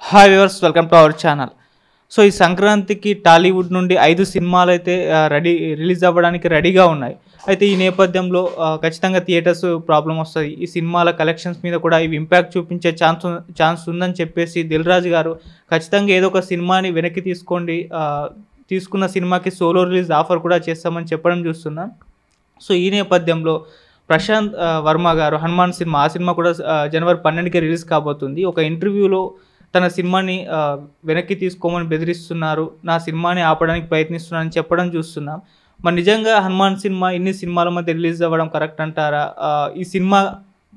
Hi viewers, welcome to our channel. So ఈ సంక్రాంతికి టాలీవుడ్ నుండి 5 సినిమాలు అయితే రిలీజ్ అవ్వడానికి రెడీగా ఉన్నాయి. అయితే ఈ నేపథ్యంలో ఖచ్చితంగా థియేటర్స్ ప్రాబ్లం వస్తుంది. ఈ సినిమాల కలెక్షన్స్ మీద కూడా ఇవి ఇంపాక్ట్ చూపించే ఛాన్స్ ఉందని చెప్పేసి దిల్ రాజు గారు ఖచ్చితంగా ఏదో ఒక సినిమాని వెనక్కి తీసుకోండి, తీసుకున్న సినిమాకి సోలో రిలీజ్ ఆఫర్ కూడా చేస్తామని చెప్పడం చూస్తున్నాం. సో ఈ నేపథ్యంలో ప్రశాంత్ వర్మ గారు హనుమాన్ సినిమా, ఆ సినిమా కూడా జనవరి 12కి రిలీజ్ కాబోతుంది. ఒక ఇంటర్వ్యూలో తన సినిమాని వెనక్కి తీసుకోమని బెదిరిస్తున్నారు, నా సినిమాని ఆపడానికి ప్రయత్నిస్తున్నారని చెప్పడం చూస్తున్నాం. మరి నిజంగా హనుమాన్ సినిమా ఇన్ని సినిమాల మధ్య రిలీజ్ అవ్వడం కరెక్ట్ అంటారా? ఈ సినిమా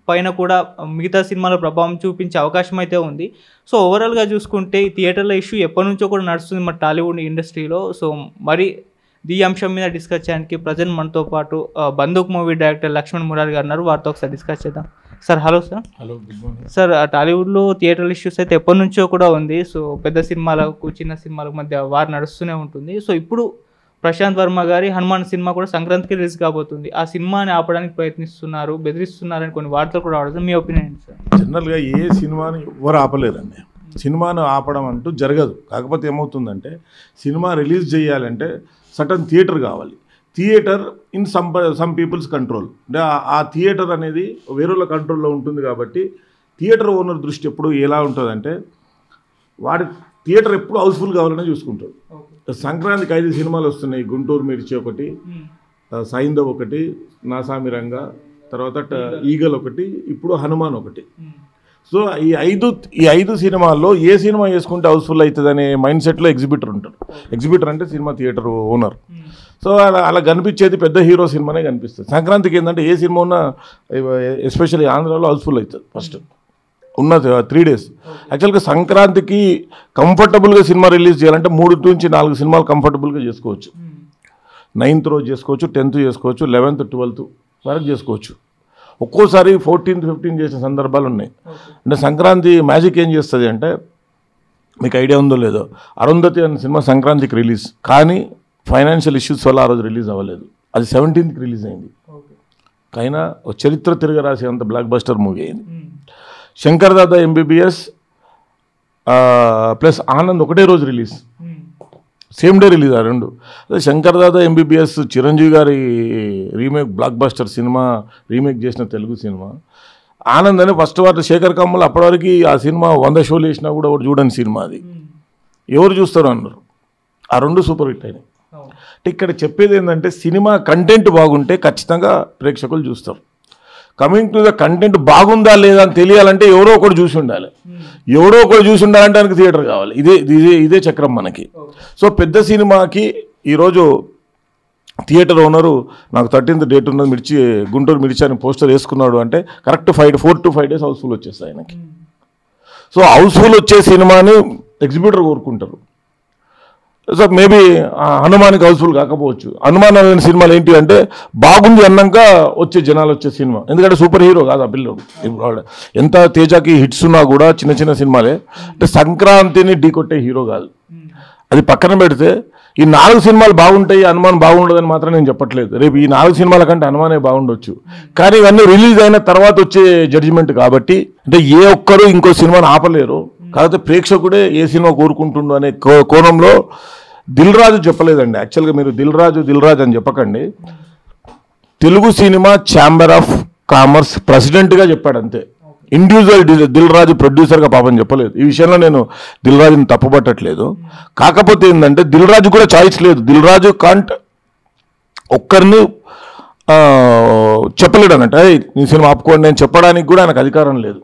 పైన కూడా మిగతా సినిమాల ప్రభావం చూపించే అవకాశం అయితే ఉంది. సో ఓవరాల్గా చూసుకుంటే ఈ థియేటర్ల ఇష్యూ ఎప్పటి నుంచో కూడా నడుస్తుంది మన టాలీవుడ్ ఇండస్ట్రీలో. సో మరి ఈ అంశం మీద డిస్కస్ చేయడానికి ప్రజెంట్ మనతో పాటు బందూక్ మూవీ డైరెక్టర్ లక్ష్మణ్ మురారి గారు ఉన్నారు. వారితో ఒకసారి డిస్కస్ చేద్దాం. Sir hello sir. Hello, good morning sir. టాలీవుడ్లో థియేటర్ ఇష్యూస్ అయితే ఎప్పటి నుంచో కూడా ఉంది. సో పెద్ద సినిమాలకు చిన్న సినిమాలకు మధ్య వారు నడుస్తూనే ఉంటుంది. సో ఇప్పుడు ప్రశాంత్ వర్మ గారి హనుమాన్ సినిమా కూడా సంక్రాంతికి రిలీజ్ కాబోతుంది. ఆ సినిమాని ఆపడానికి ప్రయత్నిస్తున్నారు, బెదిరిస్తున్నారని కొన్ని వార్తలు కూడా రావడం, మీ ఒపీనియన్ సార్? జనరల్గా ఏ సినిమాని ఎవరు ఆపలేరండి. సినిమాను ఆపడం అంటూ జరగదు. కాకపోతే ఏమవుతుందంటే సినిమా రిలీజ్ చేయాలంటే సటన్ థియేటర్ కావాలి. Theatre in some people's control, అంటే ఆ థియేటర్ అనేది వేరేళ్ళ కంట్రోల్లో ఉంటుంది. కాబట్టి థియేటర్ ఓనర్ దృష్టి ఎప్పుడు ఎలా ఉంటుందంటే వాడి థియేటర్ ఎప్పుడు హౌస్ఫుల్ కావాలని చూసుకుంటాడు. సంక్రాంతికి 5 సినిమాలు వస్తున్నాయి. గుంటూరు మిర్చి ఒకటి, సైందవ్ ఒకటి, నాసామిరంగ, తర్వాత ఈగల్ ఒకటి, ఇప్పుడు హనుమాన్ ఒకటి. సో ఈ ఐదు సినిమాల్లో ఏ సినిమా వేసుకుంటే హౌస్ఫుల్ అవుతుంది అనే మైండ్ సెట్లో ఎగ్జిబిటర్ ఉంటాడు. ఎగ్జిబిటర్ అంటే సినిమా థియేటర్ ఓనర్. సో అలా కనిపించేది పెద్ద హీరో సినిమానే కనిపిస్తుంది. సంక్రాంతికి ఏంటంటే ఏ సినిమా ఉన్నా ఎస్పెషల్లీ ఆంధ్రాలో హౌస్ఫుల్ అవుతుంది ఫస్ట్ ఉన్న 3 days. యాక్చువల్గా సంక్రాంతికి కంఫర్టబుల్గా సినిమా రిలీజ్ చేయాలంటే 3 నుంచి 4 సినిమాలు కంఫర్టబుల్గా చేసుకోవచ్చు. 9th రోజు చేసుకోవచ్చు, 10th చేసుకోవచ్చు, 11th 12th వరకు చేసుకోవచ్చు. ఒక్కోసారి 14th 15th చేసిన సందర్భాలు ఉన్నాయి. అంటే సంక్రాంతి మ్యాజిక్ ఏం చేస్తుంది అంటే, మీకు ఐడియా ఉందో లేదో, అరుంధతి అనే సినిమా సంక్రాంతికి రిలీజ్, కానీ ఫైనాన్షియల్ ఇష్యూస్ వల్ల ఆ రోజు రిలీజ్ అవ్వలేదు. అది 17th రిలీజ్ అయింది. అయినా చరిత్ర తిరగరాసే అంత బ్లాక్ బస్టర్ మూవీ అయింది. శంకర్ దాదా ఎంబీబీఎస్ ప్లస్ ఆనంద్ ఒకటే రోజు రిలీజ్, సేమ్ డే రిలీజ్ ఆ రెండు. అదే శంకర్ దాదా ఎంబీబీఎస్ చిరంజీవి గారి remake block buster cinema, remake చేసిన తెలుగు సినిమా. ఆనంద్ అనే ఫస్ట్ వాటి శేఖర్ కమ్మల్ అప్పటివరకు ఆ సినిమా 100 షోలు వేసినా కూడా ఎవరు చూడని సినిమా. అది ఎవరు చూస్తారు అన్నారు. ఆ రెండు సూపర్ హిట్ అయినాయి. అంటే ఇక్కడ చెప్పేది ఏంటంటే సినిమా కంటెంట్ బాగుంటే ఖచ్చితంగా ప్రేక్షకులు చూస్తారు. కమింగ్ టు ద కంటెంట్ బాగుందా లేదా అని తెలియాలంటే ఎవరో ఒకటి చూసి ఉండాలి. ఎవరో ఒకటి చూసి ఉండాలంటే దానికి థియేటర్ కావాలి. ఇదే చక్రం మనకి. సో పెద్ద సినిమాకి ఈరోజు థియేటర్ ఓనరు నాకు 13th డేట్ ఉన్నది, గుంటూరు మిర్చి అని పోస్టర్ వేసుకున్నాడు అంటే కరెక్ట్ 4 to 5 days హౌస్ఫుల్ వచ్చేస్తాయి ఆయనకి. సో హౌస్ఫుల్ వచ్చే సినిమాని ఎగ్జిబిటర్ కోరుకుంటారు. సో మేబీ హనుమాన్కి హౌస్ఫుల్ కాకపోవచ్చు. హనుమాన్ అనే సినిమాలు ఏంటి అంటే బాగుంది అన్నాక వచ్చే జనాలు వచ్చే సినిమా. ఎందుకంటే సూపర్ హీరో కాదు ఆ పిల్లడు. ఇప్పుడు ఎంత తేజాకి హిట్స్ ఉన్నా కూడా చిన్న సినిమాలే. అంటే సంక్రాంతిని ఢీకొట్టే హీరో కాదు. అది పక్కన పెడితే ఈ 4 సినిమాలు బాగుంటాయి, హనుమాన్ బాగుండదని మాత్రం నేను చెప్పట్లేదు. రేపు ఈ 4 సినిమాల కంటే హనుమానే బాగుండొచ్చు. కానీ ఇవన్నీ రిలీజ్ అయిన తర్వాత వచ్చే జడ్జిమెంట్ కాబట్టి అంటే ఏ ఒక్కరు ఇంకో సినిమాని ఆపలేరు. కాకపోతే ప్రేక్షకుడే ఏ సినిమా కోరుకుంటుండు అనే కోణంలో దిల్ రాజు చెప్పలేదండి. యాక్చువల్గా మీరు దిల్ రాజు అని చెప్పకండి. Telugu cinema chamber of commerce ప్రెసిడెంట్గా చెప్పాడు అంతే. ఇండివిజువల్ దిల్ రాజు ప్రొడ్యూసర్గా పాపం చెప్పలేదు. ఈ విషయంలో నేను దిల్ రాజుని తప్పుపట్టట్లేదు. కాకపోతే ఏంటంటే దిల్ రాజు కూడా చాయిస్ లేదు. దిల్ రాజు కాంట్ ఒక్కరిని చెప్పలేడు అన్నట్టు, నీ సినిమా ఆపుకోండి నేను చెప్పడానికి కూడా ఆయనకు అధికారం లేదు.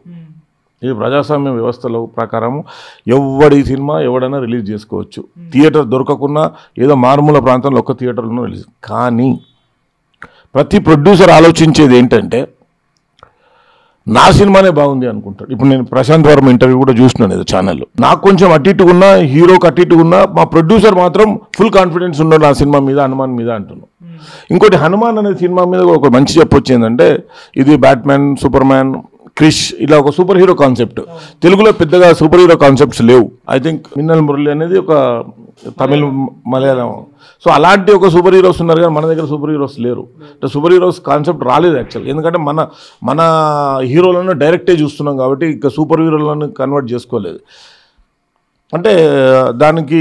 ఇది ప్రజాస్వామ్య వ్యవస్థల ప్రకారం ఎవడి సినిమా ఎవడైనా రిలీజ్ చేసుకోవచ్చు. థియేటర్ దొరకకున్నా ఏదో మారుమూల ప్రాంతంలో ఒక్క థియేటర్లో రిలీజ్. కానీ ప్రతి ప్రొడ్యూసర్ ఆలోచించేది ఏంటంటే నా సినిమానే బాగుంది అనుకుంటాడు. ఇప్పుడు నేను ప్రశాంత్ వర్మ ఇంటర్వ్యూ కూడా చూస్తున్నాను ఏదో ఛానల్లో. నాకు కొంచెం అట్టిట్టుకున్నా, హీరోకి అట్టిట్టుకున్నా, మా ప్రొడ్యూసర్ మాత్రం ఫుల్ కాన్ఫిడెన్స్ ఉన్నాడు నా సినిమా మీద, హనుమాన్ మీద అంటున్నాను. ఇంకోటి హనుమాన్ అనే సినిమా మీద ఒక మంచి చెప్పొచ్చు ఏంటంటే ఇది బ్యాట్మ్యాన్, సూపర్ మ్యాన్, క్రిష్ ఇలా ఒక సూపర్ హీరో కాన్సెప్ట్. తెలుగులో పెద్దగా సూపర్ హీరో కాన్సెప్ట్స్ లేవు. ఐ థింక్ మిన్నల్ మురళి అనేది ఒక తమిళ మలయాళం. సో అలాంటి ఒక సూపర్ హీరోస్ ఉన్నారు కానీ మన దగ్గర సూపర్ హీరోస్ లేరు. అంటే సూపర్ హీరోస్ కాన్సెప్ట్ రాలేదు యాక్చువల్గా. ఎందుకంటే మన హీరోలను డైరెక్టే చూస్తున్నాం కాబట్టి ఇక సూపర్ హీరోలను కన్వర్ట్ చేసుకోలేదు. అంటే దానికి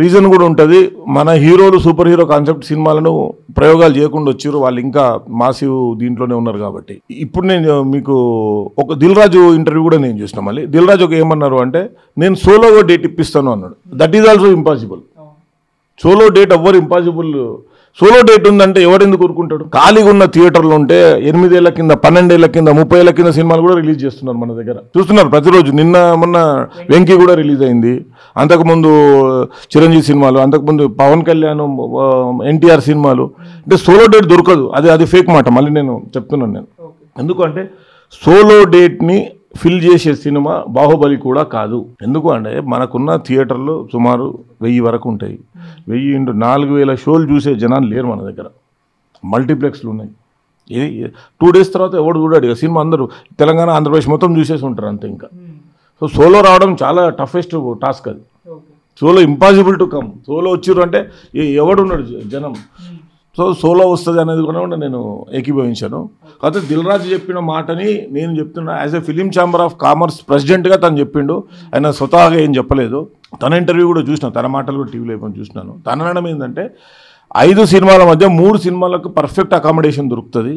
రీజన్ కూడా ఉంటుంది. మన హీరోలు సూపర్ హీరో కాన్సెప్ట్ సినిమాలను ప్రయోగాలు చేయకుండా వచ్చారు, వాళ్ళు ఇంకా మాసివ్ దీంట్లోనే ఉన్నారు కాబట్టి. ఇప్పుడు నేను మీకు ఒక దిల్ రాజు ఇంటర్వ్యూ కూడా నేను చూసిన. మళ్ళీ దిల్ రాజు ఒక ఏమన్నారు అంటే, నేను సోలోగా డేట్ ఇప్పిస్తాను అన్నాడు. That is also impossible. Solo date ఎవ్వరు ఇంపాసిబుల్. సోలో డేట్ ఉందంటే ఎవరెందుకు ఊరుకుంటాడు? ఖాళీగా ఉన్న థియేటర్లు ఉంటే 8 ఏళ్ల కింద, 12 ఏళ్ల కింద, 30 ఏళ్ల కింద సినిమాలు కూడా రిలీజ్ చేస్తున్నారు మన దగ్గర, చూస్తున్నారు ప్రతిరోజు. మొన్న వెంకీ కూడా రిలీజ్ అయింది, అంతకుముందు చిరంజీవి సినిమాలు, అంతకుముందు పవన్ కళ్యాణ్, ఎన్టీఆర్ సినిమాలు. అంటే సోలో డేట్ దొరకదు, అది ఫేక్ మాట. మళ్ళీ నేను చెప్తున్నాను. ఎందుకంటే సోలో డేట్ని ఫిల్ చేసే సినిమా బాహుబలి కూడా కాదు. ఎందుకు అంటే మనకున్న థియేటర్లు సుమారు 1000 వరకు ఉంటాయి. 1000 into 4000 షోలు చూసే జనాలు లేరు మన దగ్గర. మల్టీప్లెక్స్లు ఉన్నాయి. ఇది 2 days తర్వాత ఎవడు చూడాడు సినిమా. అందరూ తెలంగాణ, ఆంధ్రప్రదేశ్ మొత్తం చూసేసి ఉంటారు అంతే. ఇంకా సో సోలో రావడం చాలా టఫెస్ట్ టాస్క్. అది solo impossible to come. Solo వచ్చిర్రు అంటే ఎవడున్నాడు జనం. సో సోలో వస్తుంది అనేది కూడా నేను ఏకీభవించాను. కాకపోతే దిల్ రాజు చెప్పిన మాటని నేను చెప్తున్నా. As a film chamber of commerce ప్రెసిడెంట్గా తను చెప్పిండు. ఆయన స్వతహాగా ఏం చెప్పలేదు. తన ఇంటర్వ్యూ కూడా చూసినా, తన మాటలు కూడా టీవీలో అయిపోయి చూసినాను. తన అనడం ఏంటంటే 5 సినిమాల మధ్య 3 సినిమాలకు పర్ఫెక్ట్ అకామిడేషన్ దొరుకుతుంది,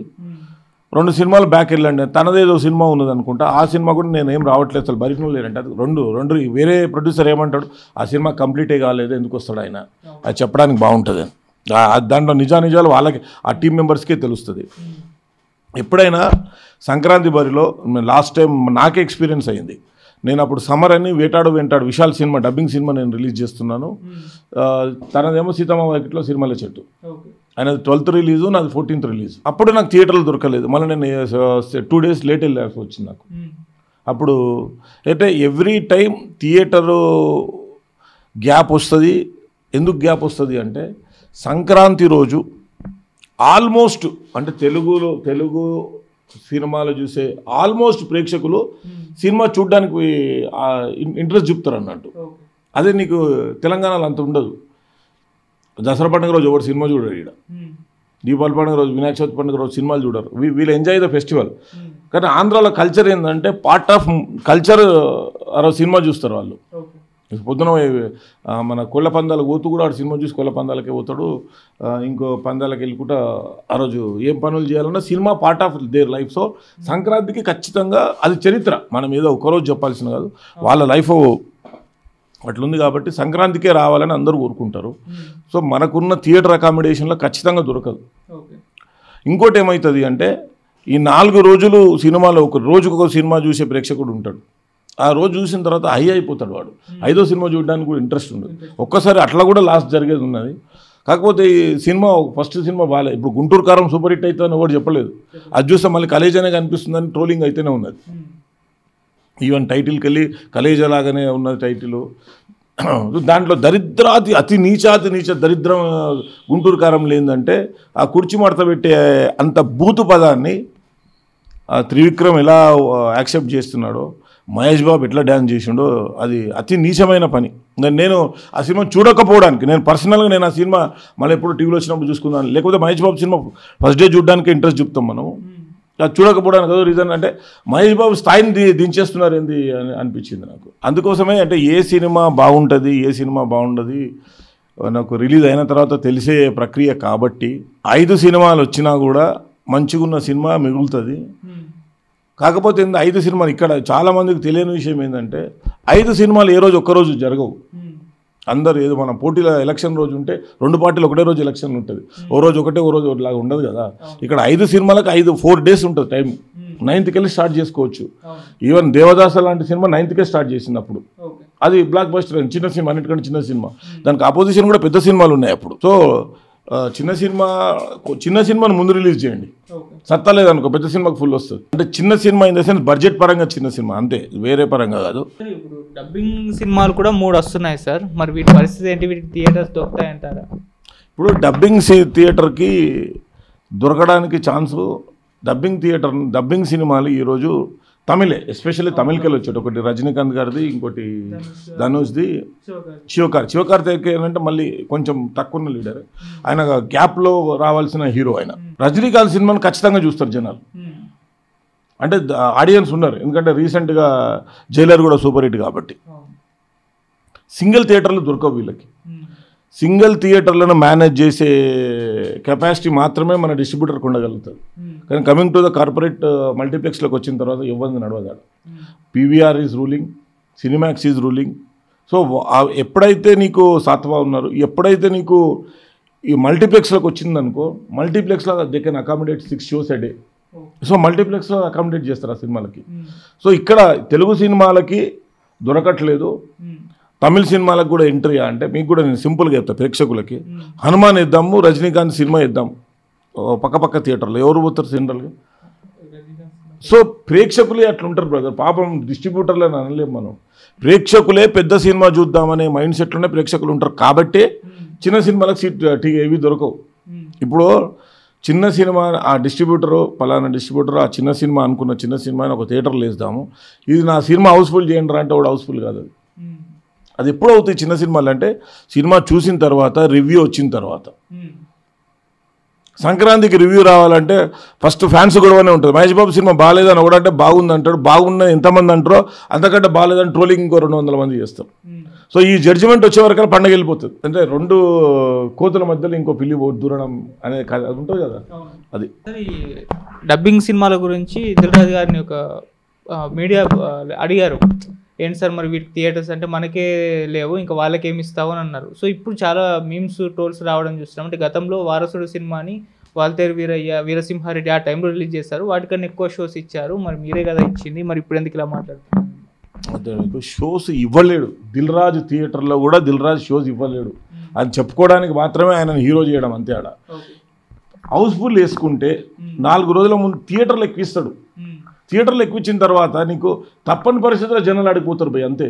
2 సినిమాలు బ్యాక్ వెళ్ళండి. తనదేదో సినిమా ఉన్నది అనుకుంటా, ఆ సినిమా కూడా నేను ఏం రావట్లేదు అసలు, బరికం లేదంటే. అది రెండు వేరే ప్రొడ్యూసర్ ఏమంటాడు, ఆ సినిమా కంప్లీటే కాలేదు, ఎందుకు వస్తాడు ఆయన, అది చెప్పడానికి బాగుంటుంది. దాంట్లో నిజాలు వాళ్ళకి, ఆ టీం మెంబర్స్కే తెలుస్తుంది. ఎప్పుడైనా సంక్రాంతి బరిలో లాస్ట్ టైం నాకే ఎక్స్పీరియన్స్ అయ్యింది. నేను అప్పుడు సమ్మర్ అని వేటాడు విశాల్ సినిమా, డబ్బింగ్ సినిమా నేను రిలీజ్ చేస్తున్నాను. తనదేమో సీతమ్మ వాకిట్లో సినిమాల చెట్టు, ఆయనది 12th రిలీజు, నాది 14th రిలీజ్. అప్పుడు నాకు థియేటర్లు దొరకలేదు. మళ్ళీ నేను 2 days లేట్ వెళ్ళాల్సి వచ్చింది నాకు. అప్పుడు అయితే ఎవ్రీ టైం థియేటరు గ్యాప్ వస్తుంది. ఎందుకు గ్యాప్ వస్తుంది అంటే, సంక్రాంతి రోజు ఆల్మోస్ట్ అంటే తెలుగు సినిమాలు చూసే ఆల్మోస్ట్ ప్రేక్షకులు సినిమా చూడడానికి ఇంట్రెస్ట్ చూపుతారు అన్నట్టు. అదే నీకు తెలంగాణలో అంత ఉండదు. దసరా పండుగ రోజు ఎవరు సినిమా చూడరు. ఇక్కడ దీపావళి పండుగ రోజు, వినాయక చవితి పండుగ రోజు సినిమాలు చూడరు. వీళ్ళు ఎంజాయ్ ద ఫెస్టివల్. కానీ ఆంధ్రాలో కల్చర్ ఏంటంటే, పార్ట్ ఆఫ్ కల్చర్ ఆ రోజు సినిమా చూస్తారు వాళ్ళు. పొద్దున మన కోళ్ళ పందాలకు పోతూ కూడా ఆడు సినిమా చూసి కోళ్ళ పందాలకే పోతాడు. ఇంకో పందాలకు వెళ్ళుకుంటా ఆ రోజు ఏం పనులు చేయాలన్నా cinema part of their life. So సంక్రాంతికి ఖచ్చితంగా అది చరిత్ర, మనం ఏదో ఒకరోజు చెప్పాల్సిన కాదు, వాళ్ళ లైఫ్ అట్లుంది. కాబట్టి సంక్రాంతికే రావాలని అందరూ కోరుకుంటారు. సో మనకున్న థియేటర్ అకామిడేషన్లో ఖచ్చితంగా దొరకదు. ఇంకోటి ఏమవుతుంది అంటే, ఈ 4 రోజులు సినిమాలో రోజుకొక సినిమా చూసే ప్రేక్షకుడు ఉంటాడు. ఆ రోజు చూసిన తర్వాత హై అయిపోతాడు వాడు. 5వ సినిమా చూడడానికి కూడా ఇంట్రెస్ట్ ఉండదు. ఒక్కసారి అట్లా కూడా లాస్ట్ జరిగేది ఉన్నది. కాకపోతే ఈ సినిమా ఫస్ట్ సినిమా బాగాలేదు. ఇప్పుడు గుంటూరు కారం సూపర్ హిట్ అవుతుందని ఎవరు చెప్పలేదు. అది చూస్తే మళ్ళీ కలేజానే కనిపిస్తుందని ట్రోలింగ్ అయితేనే ఉన్నది. ఈవెన్ టైటిల్కి వెళ్ళి కలేజా లాగానే ఉన్నది టైటిల్. దాంట్లో అతి నీచ దరిద్రం గుంటూరు కారం లేదంటే, ఆ కుర్చీ మడత పెట్టే అంత బూతు పదాన్ని త్రివిక్రమ్ ఎలా యాక్సెప్ట్ చేస్తున్నాడో, మహేష్ బాబు ఎట్లా డ్యాన్స్ చేసిండో, అది అతి నీచమైన పని. నేను ఆ సినిమా చూడకపోవడానికి, నేను పర్సనల్గా నేను ఆ సినిమా మళ్ళీ ఎప్పుడు టీవీలో వచ్చినప్పుడు చూసుకున్నాను. లేకపోతే Mahesh Babu cinema first day చూడడానికి ఇంట్రెస్ట్ చూపుతాం మనం. అది చూడకపోవడానికి ఏదో రీజన్ అంటే, మహేష్ బాబు స్థాయిని దించేస్తున్నారు ఏంది అని అనిపించింది నాకు. అందుకోసమే అంటే ఏ సినిమా బాగుంటుంది, ఏ సినిమా బాగుండదు నాకు రిలీజ్ అయిన తర్వాత తెలిసే ప్రక్రియ. కాబట్టి 5 సినిమాలు వచ్చినా కూడా మంచిగా ఉన్న సినిమా మిగులుతుంది. కాకపోతే 5 సినిమాలు ఇక్కడ చాలామందికి తెలియని విషయం ఏంటంటే, 5 సినిమాలు ఏ రోజు ఒక్కరోజు జరగవు. అందరు ఏదో మన పోటీలో ఎలక్షన్ రోజు ఉంటే 2 పార్టీలు ఒకటే రోజు ఎలక్షన్ ఉంటుంది. ఓ రోజు ఒకటే, ఓ రోజు ఒకటిలాగా ఉండదు కదా. ఇక్కడ 5 సినిమాలకు 4 days ఉంటుంది టైం. 9th వెళ్ళి స్టార్ట్ చేసుకోవచ్చు. ఈవెన్ దేవదాస లాంటి సినిమా 9th స్టార్ట్ చేసినప్పుడు అది బ్లాక్ బస్టర్, చిన్న సినిమా, అన్నిటికంటే చిన్న సినిమా. దానికి ఆపోజిషన్ కూడా పెద్ద సినిమాలు ఉన్నాయి అప్పుడు. సో చిన్న సినిమాను ముందు రిలీజ్ చేయండి, సత్తా లేదనుకో పెద్ద సినిమాకి ఫుల్ వస్తుంది. అంటే చిన్న cinema in the sense budget పరంగా చిన్న సినిమా అంతే, వేరే పరంగా కాదు. ఇప్పుడు డబ్బింగ్ సినిమాలు కూడా 3 వస్తున్నాయి సార్, మరి వీటి పరిస్థితి ఏంటి? వీటికి థియేటర్స్ దొరుకుతాయంటారా? ఇప్పుడు డబ్బింగ్ థియేటర్కి దొరకడానికి ఛాన్సు, డబ్బింగ్ సినిమాలు ఈరోజు తమిళే, ఎస్పెషల్లీ తమిళకెళ్ళి వచ్చాడు. ఒకటి రజనీకాంత్ గారిది, ఇంకోటి ధనుష్ది, శివకార్తికేయ అంటే మళ్ళీ కొంచెం తక్కువ లీడర్. ఆయన గ్యాప్లో రావాల్సిన హీరో ఆయన. రజనీకాంత్ సినిమాను ఖచ్చితంగా చూస్తారు జనాలు, అంటే ఆడియన్స్ ఉన్నారు. ఎందుకంటే రీసెంట్గా జైలర్ కూడా సూపర్ హిట్ కాబట్టి. సింగిల్ థియేటర్లు దొరకవు వీళ్ళకి. సింగిల్ థియేటర్లను మేనేజ్ చేసే కెపాసిటీ మాత్రమే మన డిస్ట్రిబ్యూటర్కి ఉండగలుగుతుంది. కానీ కమింగ్ టు ద కార్పొరేట్ మల్టీప్లెక్స్లోకి వచ్చిన తర్వాత ఇవ్వంది నడవదాడు. PVR is ruling, Cinemax is ruling. So ఎప్పుడైతే నీకు సాత్వా ఉన్నారు, ఎప్పుడైతే నీకు ఈ మల్టీప్లెక్స్లోకి వచ్చిందనుకో, మల్టీప్లెక్స్లో they can accommodate 6 shows a day. So మల్టీప్లెక్స్లో అకామిడేట్ చేస్తారు ఆ సినిమాలకి. సో ఇక్కడ తెలుగు సినిమాలకి దొరకట్లేదు, తమిళ సినిమాలకు కూడా ఎంట్రీ అంటే మీకు కూడా నేను సింపుల్గా చెప్తాను ప్రేక్షకులకి, హనుమాన్ ఇద్దాము, రజనీకాంత్ సినిమా ఇద్దాం పక్క థియేటర్లో, ఎవరు పోతారు సెంట్రల్గా? So ప్రేక్షకులే అట్లుంటారు brother. పాపం డిస్ట్రిబ్యూటర్లని అనలేము మనం, ప్రేక్షకులే పెద్ద సినిమా చూద్దామనే మైండ్ సెట్లోనే ప్రేక్షకులు ఉంటారు. కాబట్టి చిన్న సినిమాలకు సీట్ ఏవి దొరకవు. ఇప్పుడు చిన్న సినిమా ఆ డిస్ట్రిబ్యూటరు పలానా డిస్ట్రిబ్యూటర్ ఆ చిన్న సినిమా అనుకున్న చిన్న సినిమాని ఒక థియేటర్లో వేస్తాము, ఇది నా సినిమా హౌస్ఫుల్ చేయండి అంటే వాడు హౌస్ఫుల్ కాదు. అది ఎప్పుడు అవుతాయి చిన్న సినిమాలు అంటే సినిమా చూసిన తర్వాత, రివ్యూ వచ్చిన తర్వాత. సంక్రాంతికి రివ్యూ రావాలంటే ఫస్ట్ ఫ్యాన్స్ గొడవనే ఉంటుంది. మహేష్ బాబు సినిమా బాగాలేదని ఒకడంటే బాగుంది అంటాడు, బాగున్న ఎంతమంది అంటారో అంతకంటే బాగాలేదని ట్రోలింగ్ ఇంకో 200 మంది చేస్తారు. సో ఈ జడ్జిమెంట్ వచ్చే వరకు పండగ వెళ్ళిపోతుంది. అంటే 2 కోతుల మధ్యలో ఇంకో పిల్లి దూరడం అనే అది ఉంటుంది కదా. అది డబ్బింగ్ సినిమాల గురించి దిల్రాజు గారిని ఒక మీడియా అడిగారు, ఏంటి సార్ మరి వీటికి థియేటర్స్ అంటే మనకే లేవు, ఇంకా వాళ్ళకి ఏమి ఇస్తావు అని అన్నారు. సో ఇప్పుడు చాలా మీమ్స్ ట్రోల్స్ రావడం చూస్తున్నాం. అంటే గతంలో వారసుడు సినిమాని వాల్తేరు వీరయ్య, వీరసింహారెడ్డి ఆ టైంలో రిలీజ్ చేశారు, వాటికన్నా ఎక్కువ షోస్ ఇచ్చారు, మరి మీరే కదా ఇచ్చింది, మరి ఇప్పుడు ఎందుకు ఇలా మాట్లాడుతున్నారు? అదే షోస్ ఇవ్వలేడు దిల్రాజు, థియేటర్లో కూడా దిల్రాజు షోస్ ఇవ్వలేడు అని చెప్పుకోవడానికి మాత్రమే ఆయన హీరో చేయడం అంతే. ఆడ హౌస్ఫుల్ వేసుకుంటే 4 రోజుల ముందు థియేటర్లో ఎక్కిస్తాడు. థియేటర్లో ఎక్కించిన తర్వాత నీకు తప్పని పరిస్థితుల్లో జనాలు అడిగిపోతారు భయ్, అంతే.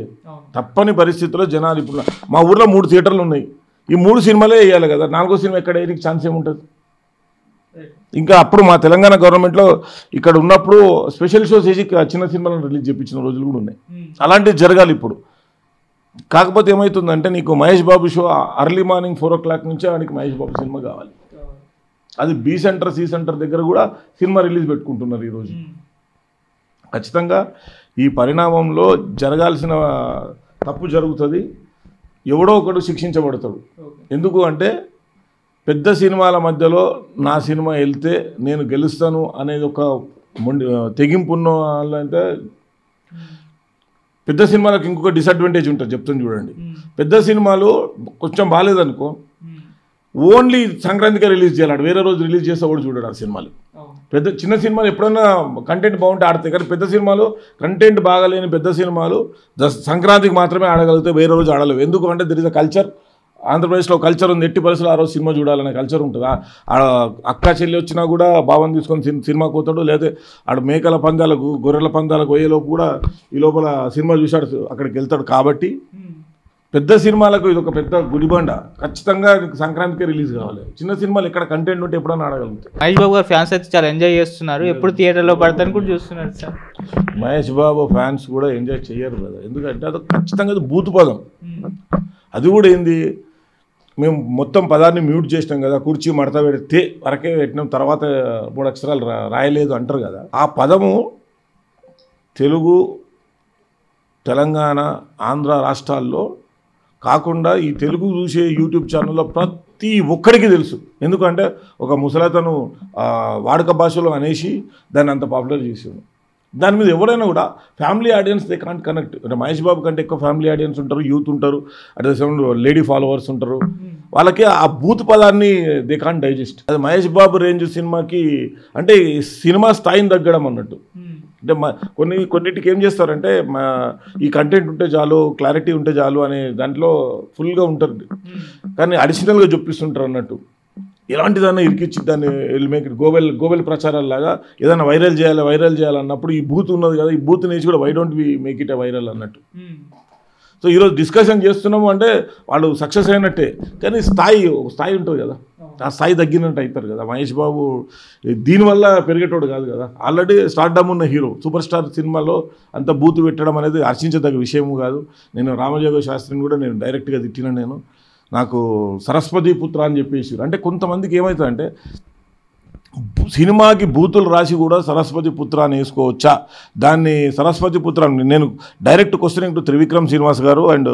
తప్పని పరిస్థితుల్లో జనాలు, ఇప్పుడు మా ఊర్లో 3 థియేటర్లు ఉన్నాయి, ఈ 3 సినిమాలే వేయాలి కదా, 4వ సినిమా ఎక్కడ వేయడానికి ఛాన్స్ ఏముంటుంది? ఇంకా అప్పుడు మా తెలంగాణ గవర్నమెంట్లో ఇక్కడ ఉన్నప్పుడు స్పెషల్ షోస్ వేసి చిన్న సినిమాలను రిలీజ్ చేయించిన రోజులు కూడా ఉన్నాయి. అలాంటివి జరగాలి ఇప్పుడు. కాకపోతే ఏమవుతుందంటే నీకు Mahesh Babu show early morning 4 o'clock నుంచే వాడికి మహేష్ బాబు సినిమా కావాలి. అది బి సెంటర్, సి సెంటర్ దగ్గర కూడా సినిమా రిలీజ్ పెట్టుకుంటున్నారు ఈరోజు. ఖచ్చితంగా ఈ పరిణామంలో జరగాల్సిన తప్పు జరుగుతుంది, ఎవడో ఒకడు శిక్షించబడతాడు. ఎందుకు అంటే పెద్ద సినిమాల మధ్యలో నా సినిమా వెళ్తే నేను గెలుస్తాను అనేది ఒక తెగింపు ఉన్న వాళ్ళంటే, పెద్ద సినిమాలకు ఇంకొక డిసడ్వాంటేజ్ ఉంటుంది చెప్తాను చూడండి. పెద్ద సినిమాలు కొంచెం బాగాలేదనుకో, ఓన్లీ సంక్రాంతికే రిలీజ్ చేయాలి, వేరే రోజు రిలీజ్ చేస్తే కూడా చూడాడు ఆ సినిమాలు. చిన్న సినిమాలు ఎప్పుడైనా కంటెంట్ బాగుంటే ఆడతాయి, కానీ పెద్ద సినిమాలు కంటెంట్ బాగాలేని పెద్ద సినిమాలు సంక్రాంతికి మాత్రమే ఆడగలిగితే వేరే రోజు ఆడలేవు. ఎందుకు అంటే దెర్ ఇస్ అ కల్చర్, ఆంధ్రప్రదేశ్లో కల్చర్ ఉంది, ఎట్టి పరిస్థితులు ఆ రోజు సినిమా చూడాలనే కల్చర్ ఉంటుంది. అక్క చెల్లి వచ్చినా కూడా భావం తీసుకొని సినిమాకి పోతాడు, లేదా ఆడ మేకల పందాలకు, గొర్రెల పందాలకు పోయేలోపు కూడా ఈ లోపల సినిమా చూశాడు, అక్కడికి వెళ్తాడు. కాబట్టి పెద్ద సినిమాలకు ఇది ఒక పెద్ద గుడిబండ, ఖచ్చితంగా సంక్రాంతికే రిలీజ్ కావాలి. చిన్న సినిమాలు ఎక్కడ కంటెంట్ ఉంటే ఎప్పుడైనా ఆడగలుగుతాయి. మహేష్ బాబు గారు ఫ్యాన్స్ అయితే చాలా ఎంజాయ్ చేస్తున్నారు, ఎప్పుడు థియేటర్లో పడతాను కూడా చూస్తున్నారు సార్. మహేష్ బాబు ఫ్యాన్స్ కూడా ఎంజాయ్ చేయరు కదా, ఎందుకంటే అది ఖచ్చితంగా అది బూతు పదం. అది కూడా ఏంది, మేము మొత్తం పదాన్ని మ్యూట్ చేసినాం కదా, కుర్చీ మడత పెడితే వరకే పెట్టినాం, తర్వాత 3 అక్షరాలు రాయలేదు అంటారు కదా. ఆ పదము తెలుగు, తెలంగాణ, ఆంధ్ర రాష్ట్రాల్లో కాకుండా ఈ తెలుగు చూసే యూట్యూబ్ ఛానల్లో ప్రతి ఒక్కడికి తెలుసు. ఎందుకంటే ఒక ముసలతను వాడుక భాషలో అనేసి దాన్ని అంత పాపులర్ చేసాడు. దాని మీద ఎవరైనా కూడా family audience they can't connect. అంటే మహేష్ బాబు కంటే ఎక్కువ ఫ్యామిలీ ఆడియన్స్ ఉంటారు, యూత్ ఉంటారు, at the same lady followers ఉంటారు. వాళ్ళకి ఆ బూత్ పదాన్ని దే కాంట్ డైజెస్ట్. అది మహేష్ బాబు రేంజ్ సినిమాకి అంటే సినిమా స్థాయిని తగ్గడం అన్నట్టు. అంటే కొన్నిటికి ఏం చేస్తారంటే ఈ కంటెంట్ ఉంటే చాలు, క్లారిటీ ఉంటే చాలు అనే దాంట్లో ఫుల్గా ఉంటారు, కానీ అడిషనల్గా చూపిస్తుంటారు అన్నట్టు. ఎలాంటిదన్నా ఇరికిచ్చి దాన్ని మేక్ గోబెల్ ప్రచారాల్లాగా ఏదైనా వైరల్ చేయాలన్నప్పుడు ఈ బూత్ ఉన్నది కదా, ఈ బూత్ నేసి కూడా why don't we make it viral అన్నట్టు. సో ఈరోజు డిస్కషన్ చేస్తున్నాము అంటే వాళ్ళు సక్సెస్ అయినట్టే, కానీ స్థాయి ఉంటుంది కదా, ఆ స్థాయి తగ్గినట్టు అవుతారు కదా. మహేష్ బాబు దీనివల్ల పెరిగేటోడు కాదు కదా, ఆల్రెడీ స్టార్డమ్ ఉన్న హీరో. సూపర్ స్టార్ సినిమాలో అంత బూతు పెట్టడం అనేది హర్షించదగ్గ విషయము కాదు. నేను రామజోగ శాస్త్రిని కూడా నేను డైరెక్ట్గా తిట్టిన, నాకు సరస్వతి పుత్ర అని చెప్పేసి. అంటే కొంతమందికి ఏమవుతుందంటే సినిమాకి బూతులు రాసి కూడా సరస్వతి పుత్ర అని వేసుకోవచ్చా, దాన్ని సరస్వతి పుత్ర. నేను direct questioning to Trivikram Srinivas గారు అండ్